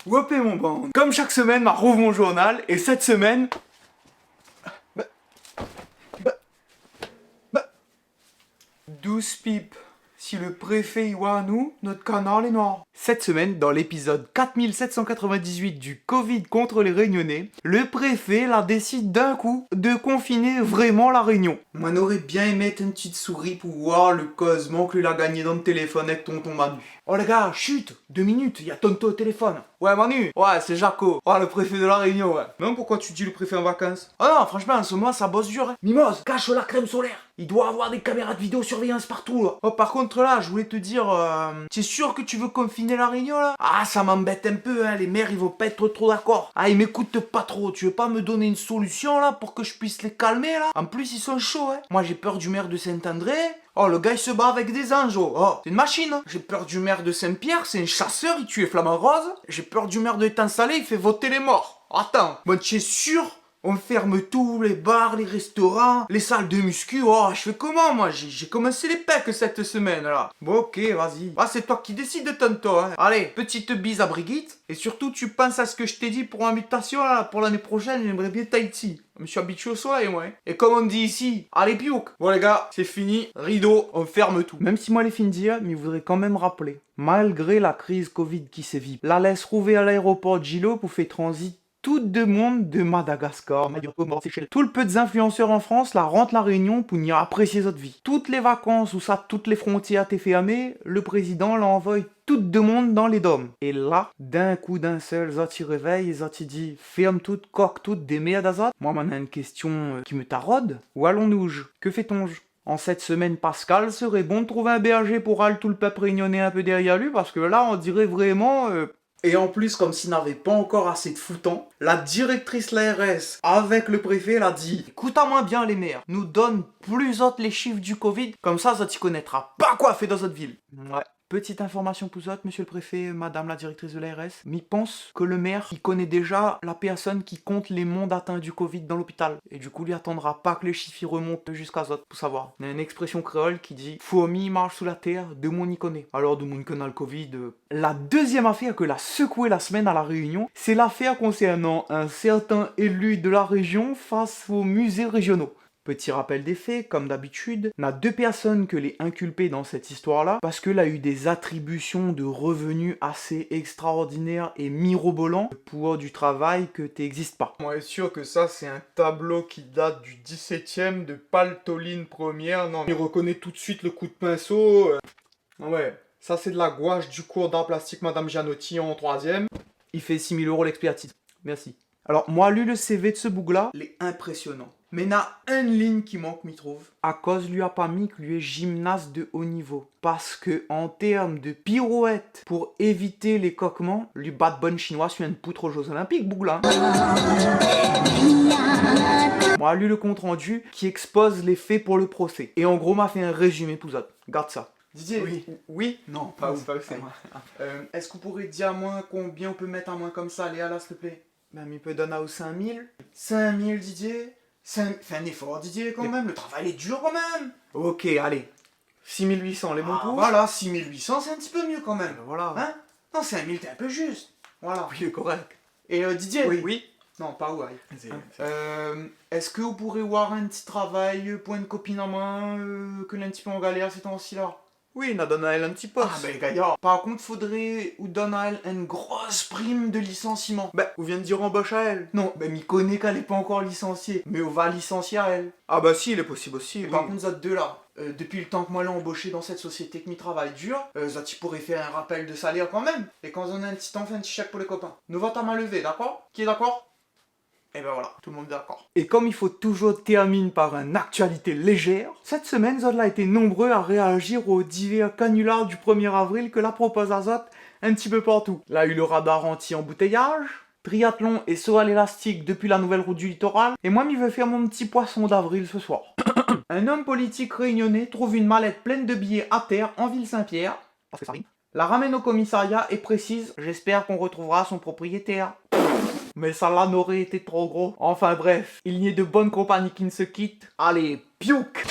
Wopé mon band. Comme chaque semaine, ma rouvre mon journal, et cette semaine... Bah... Bah... Bah... 12 pipes. Si le préfet y voit à nous, notre canard est noir. Cette semaine, dans l'épisode 4798 du Covid contre les Réunionnais, le préfet la décide d'un coup de confiner vraiment la Réunion. Moi, on aurait bien aimé être une petite souris pour voir le cosmo que l'a gagné dans le téléphone avec tonton Manu. Oh les gars, chut, 2 minutes, il y a tonton au téléphone. Ouais Manu, ouais c'est Jaco, oh le préfet de la Réunion, ouais. Non, pourquoi tu dis le préfet en vacances? Ah non, franchement, en ce moment ça bosse dur, hein. Mimose, cache la crème solaire. Il doit avoir des caméras de vidéosurveillance partout là. Oh par contre là, je voulais te dire, t'es sûr que tu veux confiner la Réunion là? Ah ça m'embête un peu, hein, les maires ils vont pas être trop d'accord. Ah ils m'écoutent pas trop, tu veux pas me donner une solution là pour que je puisse les calmer là? En plus ils sont chauds, hein. Moi j'ai peur du maire de Saint-André. Oh, le gars il se bat avec des anges, oh, c'est une machine. J'ai peur du maire de Saint-Pierre, c'est un chasseur, il tue les flamants roses. J'ai peur du maire de Étang-Salé, il fait voter les morts. Attends, bon, tu es sûr? On ferme tous les bars, les restaurants, les salles de muscu. Oh, je fais comment moi? J'ai commencé les pecs cette semaine là. Bon, ok, vas-y. Ah, c'est toi qui décides, tonton. Hein. Allez, petite bise à Brigitte. Et surtout, tu penses à ce que je t'ai dit pour l'invitation là, pour l'année prochaine. J'aimerais bien Tahiti. Je me suis habitué au soleil, moi. Et comme on dit ici, allez, piouk. Bon, les gars, c'est fini. Rideau, on ferme tout. Même si moi, les fins de dire, mais je voudrais quand même rappeler. Malgré la crise Covid qui sévit, la laisse trouver à l'aéroport de Gilo pour faire transit tout de monde de Madagascar, tout le peu d'influenceurs en France la rentrent la Réunion pour y apprécier votre vie. Toutes les vacances où ça, toutes les frontières t'es fermées, le président l'envoie tout de monde dans les dômes. Et là, d'un coup d'un seul, Zoti réveille, Zoti dit ferme toute, coque toute, des merdes à Zot. Moi, maintenant, une question qui me taraude. Où allons-nous? Que fait-on? En cette semaine Pascal, serait bon de trouver un berger pour aller tout le peuple réunionnais un peu derrière lui, parce que là, on dirait vraiment... Et en plus, comme s'il n'avait pas encore assez de foutons, la directrice l'ARS, avec le préfet, elle a dit « Écoute-moi bien les maires, nous donne plus haute les chiffres du Covid, comme ça t'y connaîtra pas quoi fait dans votre ville. » Ouais. Petite information pour vous, monsieur le préfet, madame la directrice de l'ARS, m'y pense que le maire, il connaît déjà la personne qui compte les mondes atteints du Covid dans l'hôpital. Et du coup, il attendra pas que les chiffres remontent jusqu'à Zot pour savoir. Il y a une expression créole qui dit « Fourmi marche sous la terre, de mon y connaît ». Alors, de mon y connaît le Covid. La deuxième affaire que l'a secoué la semaine à la Réunion, c'est l'affaire concernant un certain élu de la région face aux musées régionaux. Petit rappel des faits, comme d'habitude, on a 2 personnes que les inculpées dans cette histoire-là, parce qu'elle a eu des attributions de revenus assez extraordinaires et mirobolants pour du travail que t'existes pas. Moi, je suis sûr que ça, c'est un tableau qui date du 17e de Paltoline première. Non, il reconnaît tout de suite le coup de pinceau. Ouais, ça c'est de la gouache du cours d'art plastique Madame Gianotti en 3e. Il fait 6 000 € l'expertise. Merci. Alors, moi, lu le CV de ce boug-là, il est impressionnant. Mais il y a une ligne qui manque, m'y trouve. À cause, lui a pas mis que lui est gymnaste de haut niveau. Parce que, en termes de pirouette, pour éviter les coquements, lui bat bonne chinois sur une poutre aux Jeux Olympiques, boug-là. Moi, lu le compte-rendu qui expose les faits pour le procès. Et en gros, m'a fait un résumé pour ça. Garde ça. Didier, oui. Non, pas où, pas où c'est. Est-ce qu'on pourrait dire à moins combien on peut mettre à moins comme ça, Léa, là, s'il te plaît? Ben, il peut donner à 5000. 5000, Didier. Fais un effort, Didier, quand même. Le travail est dur, quand même. Ok, allez. 6800, les bons pour. Voilà, 6800, c'est un petit peu mieux, quand même. Ben voilà. Hein? Non, 5000, t'es un peu juste. Voilà. Oui, correct. Et Didier? Oui. Non, pas où, allez. Est-ce que vous pourrez voir un petit travail pour une copine en main que l'un petit peu en galère ces temps-ci là? Oui, on donne à elle un petit poste. Ah ben gaillard. Par contre, faudrait ou donner à elle une grosse prime de licenciement. Ben, vous venez de dire embauche à elle. Non, ben m'y connaît qu'elle est pas encore licenciée. Mais on va licencier à elle. Ah bah si, il est possible aussi. Par contre, vous êtes deux là. Depuis le temps que moi l'ai embauché dans cette société que m'y travaille dur, tu pourrais faire un rappel de salaire quand même. Et quand on a un petit enfant, un petit chèque pour les copains. Nous va ta main levée, d'accord? Qui est d'accord? Et ben voilà, tout le monde est d'accord. Et comme il faut toujours terminer par une actualité légère, cette semaine, Zod a été nombreux à réagir aux divers canulars du 1er avril que la propose à Zod un petit peu partout. Là, a eu le radar anti-embouteillage, triathlon et saut à l'élastique depuis la nouvelle route du littoral, et moi, m'y veux faire mon petit poisson d'avril ce soir. Un homme politique réunionnais trouve une mallette pleine de billets à terre en ville Saint-Pierre, parce que ça rime, la ramène au commissariat et précise « J'espère qu'on retrouvera son propriétaire ». Mais ça là n'aurait été trop gros. Enfin bref, il n'y a de bonnes compagnies qui ne se quittent. Allez, piouk!